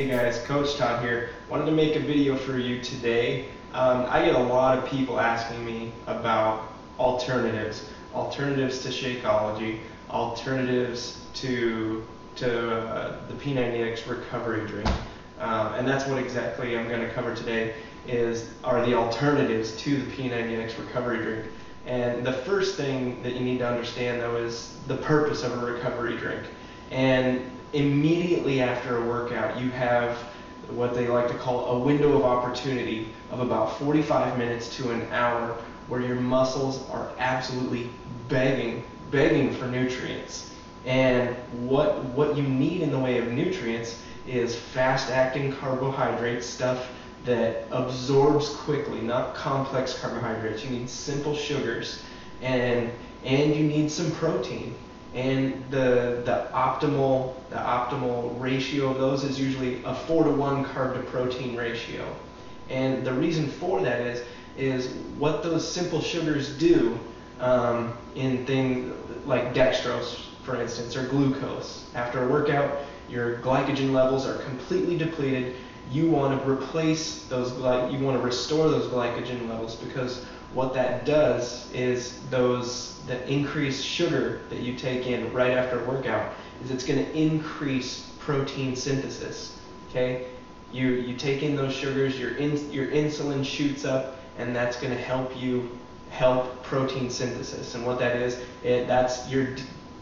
Hey guys, Coach Todd here. Wanted to make a video for you today. I get a lot of people asking me about alternatives to Shakeology, alternatives to the P90X Recovery Drink, and that's what exactly I'm going to cover today. Are the alternatives to the P90X Recovery Drink. And the first thing that you need to understand though is the purpose of a recovery drink. And immediately after a workout, you have what they like to call a window of opportunity of about 45 minutes to an hour where your muscles are absolutely begging for nutrients. And what you need in the way of nutrients is fast-acting carbohydrates, stuff that absorbs quickly, not complex carbohydrates. You need simple sugars, and you need some protein. And the optimal ratio of those is usually a 4-to-1 carb to protein ratio. And the reason for that is what those simple sugars do in things like dextrose, for instance, or glucose. After a workout, your glycogen levels are completely depleted. You want to replace those, you want to restore those glycogen levels, because what that does is the increased sugar that you take in right after a workout is it's going to increase protein synthesis. Okay, you take in those sugars, your insulin shoots up, and that's going to help protein synthesis. And what that is, that's your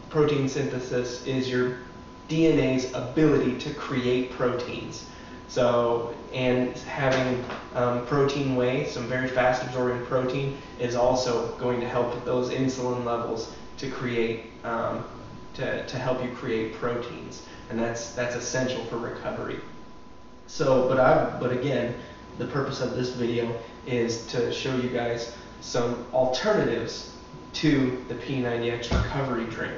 protein synthesis is your DNA's ability to create proteins. So, and having protein whey, some very fast absorbing protein, is also going to help with those insulin levels to create, to help you create proteins, and that's essential for recovery. So, but again, the purpose of this video is to show you guys some alternatives to the P90X Recovery Drink.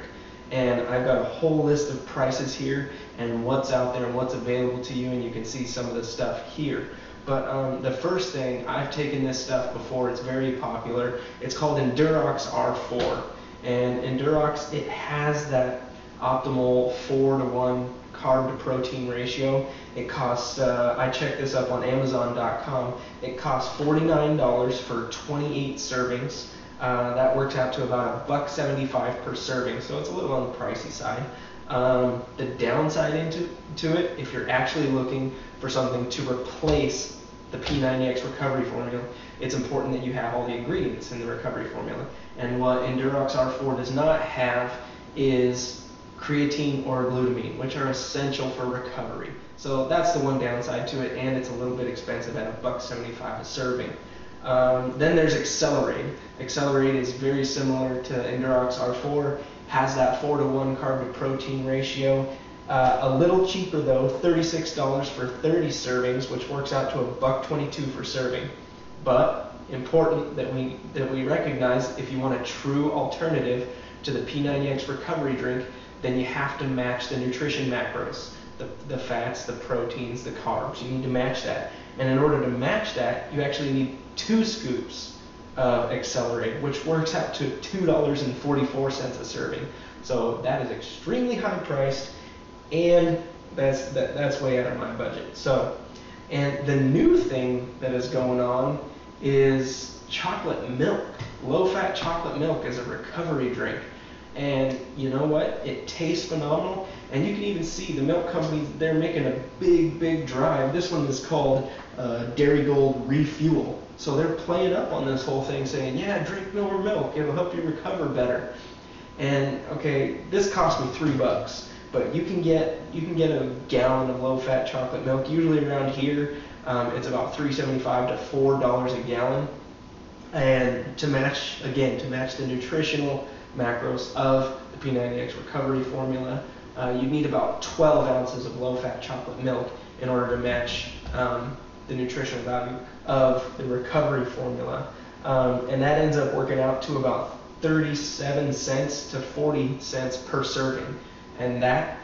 And I've got a whole list of prices here and what's out there and what's available to you, and you can see some of the stuff here. But the first thing, I've taken this stuff before, it's very popular. It's called Endurox R4. And Endurox, it has that optimal 4-to-1 carb to protein ratio. It costs, I checked this up on Amazon.com, it costs $49 for 28 servings. That works out to about $1.75 per serving, so it's a little on the pricey side. The downside to it, if you're actually looking for something to replace the P90X Recovery Formula, it's important that you have all the ingredients in the recovery formula. And what Endurox R4 does not have is creatine or glutamine, which are essential for recovery. So that's the one downside to it, and it's a little bit expensive at $1.75 a serving. Then there's Accelerate. Accelerate is very similar to Endurox R4, has that 4-to-1 carb to protein ratio. A little cheaper though, $36 for 30 servings, which works out to $1.22 per serving. But important that we recognize, if you want a true alternative to the P90X Recovery Drink, then you have to match the nutrition macros, the fats, the proteins, the carbs. You need to match that. And in order to match that, you actually need 2 scoops of Accelerate, which works out to $2.44 a serving. So that is extremely high priced, and that's way out of my budget. So, and the new thing that is going on is chocolate milk. Low-fat chocolate milk is a recovery drink. And you know what? It tastes phenomenal, and you can even see the milk companies, they're making a big drive. This one is called Dairy Gold Refuel. So they're playing up on this whole thing, saying, yeah, drink more milk, it'll help you recover better. And okay, this cost me $3, but you can get a gallon of low-fat chocolate milk. Usually around here, it's about $3.75 to $4 a gallon. And to match the nutritional macros of the P90X Recovery Formula, you need about 12 ounces of low-fat chocolate milk in order to match the nutritional value of the recovery formula. And that ends up working out to about 37 cents to 40 cents per serving. And that,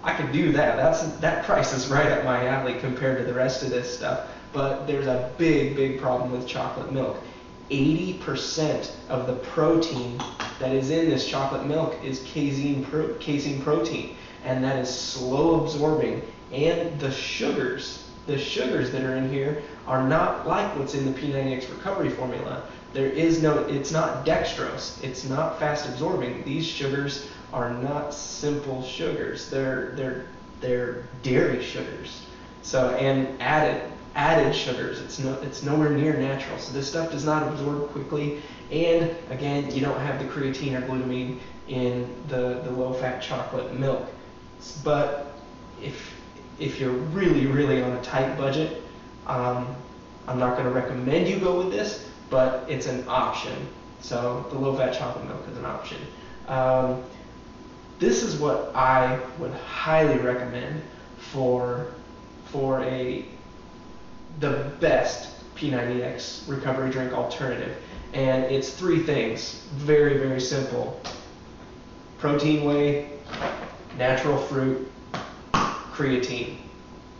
I could do that. That price is right up my alley compared to the rest of this stuff. But there's a big problem with chocolate milk. 80% of the protein that is in this chocolate milk is casein protein, and that is slow absorbing And the sugars that are in here are not like what's in the P90X Recovery Formula. It's not dextrose. It's not fast absorbing. These sugars are not simple sugars. They're dairy sugars. So, and added sugars. It's nowhere near natural. So this stuff does not absorb quickly. And again, you don't have the creatine or glutamine in the low-fat chocolate milk. But if you're really on a tight budget, I'm not going to recommend you go with this, but it's an option. So the low-fat chocolate milk is an option. This is what I would highly recommend for the best P90X Recovery Drink Alternative. And it's 3 things, very simple: protein whey, natural fruit, creatine.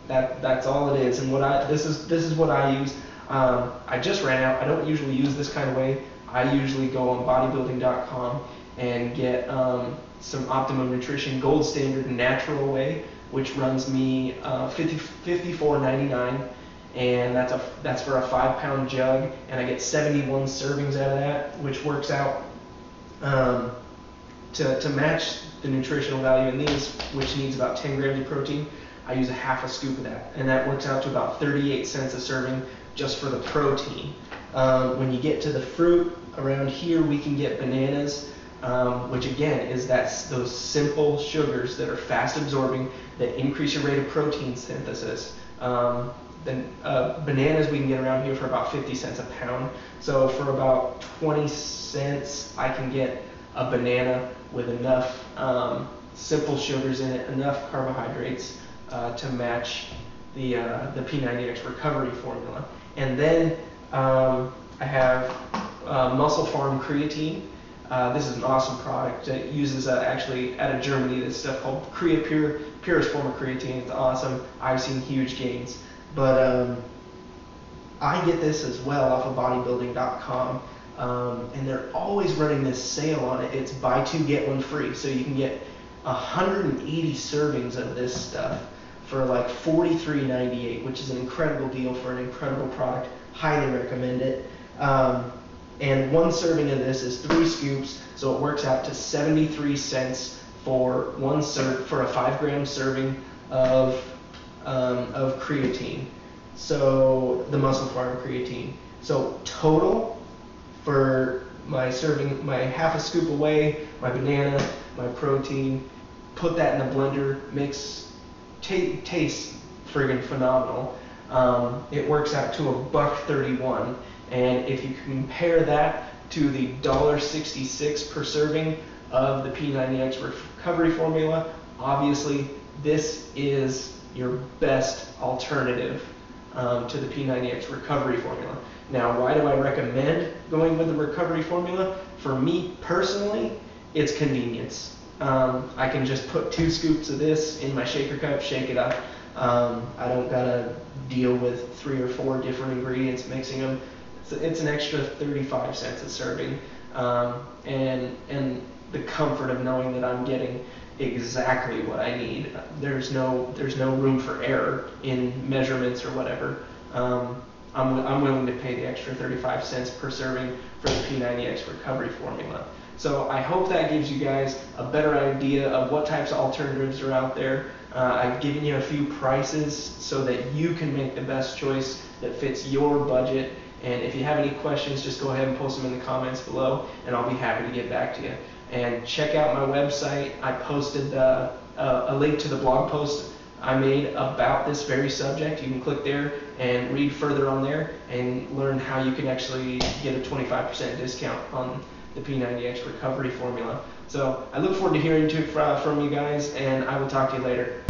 That's all it is. And this is what I use. I just ran out. I don't usually use this kind of whey. I usually go on bodybuilding.com and get some Optimum Nutrition Gold Standard Natural Whey, which runs me $54.99, and that's for a 5-pound jug, and I get 71 servings out of that, which works out to match the nutritional value in these, which needs about 10 grams of protein. I use a half a scoop of that, and that works out to about 38 cents a serving just for the protein. When you get to the fruit, around here we can get bananas, which again is those simple sugars that are fast absorbing, that increase your rate of protein synthesis. Then bananas we can get around here for about 50 cents a pound. So for about 20 cents, I can get a banana with enough simple sugars in it, enough carbohydrates to match the P90X Recovery Formula. And then I have Muscle Farm Creatine. This is an awesome product. It uses actually out of Germany this stuff called Creapure, purest form of creatine. It's awesome. I've seen huge gains. But I get this as well off of bodybuilding.com, and they're always running this sale on it. It's buy 2 get 1 free, so you can get 180 servings of this stuff for like $43.98, which is an incredible deal for an incredible product. Highly recommend it. And 1 serving of this is 3 scoops, so it works out to 73 cents for for a 5-gram serving of creatine. So the Muscle Farm creatine. So total for my serving, my half a scoop of whey, my banana, my protein, put that in the blender, mix, tastes friggin' phenomenal. It works out to $1.31, and if you compare that to the $1.66 per serving of the P90X Recovery Formula, obviously this is your best alternative to the P90X Recovery Formula. Now, why do I recommend going with the Recovery Formula? For me personally, it's convenience. I can just put 2 scoops of this in my shaker cup, shake it up. I don't gotta deal with 3 or 4 different ingredients, mixing them. It's an extra 35 cents a serving, and the comfort of knowing that I'm getting exactly what I need. There's no room for error in measurements or whatever. I'm willing to pay the extra 35 cents per serving for the P90X Recovery Formula. So I hope that gives you guys a better idea of what types of alternatives are out there. I've given you a few prices so that you can make the best choice that fits your budget. And if you have any questions, just go ahead and post them in the comments below, and I'll be happy to get back to you. And check out my website. I posted a link to the blog post I made about this very subject. You can click there and read further on there and learn how you can actually get a 25% discount on the P90X Recovery Formula. So I look forward to hearing from you guys, and I will talk to you later.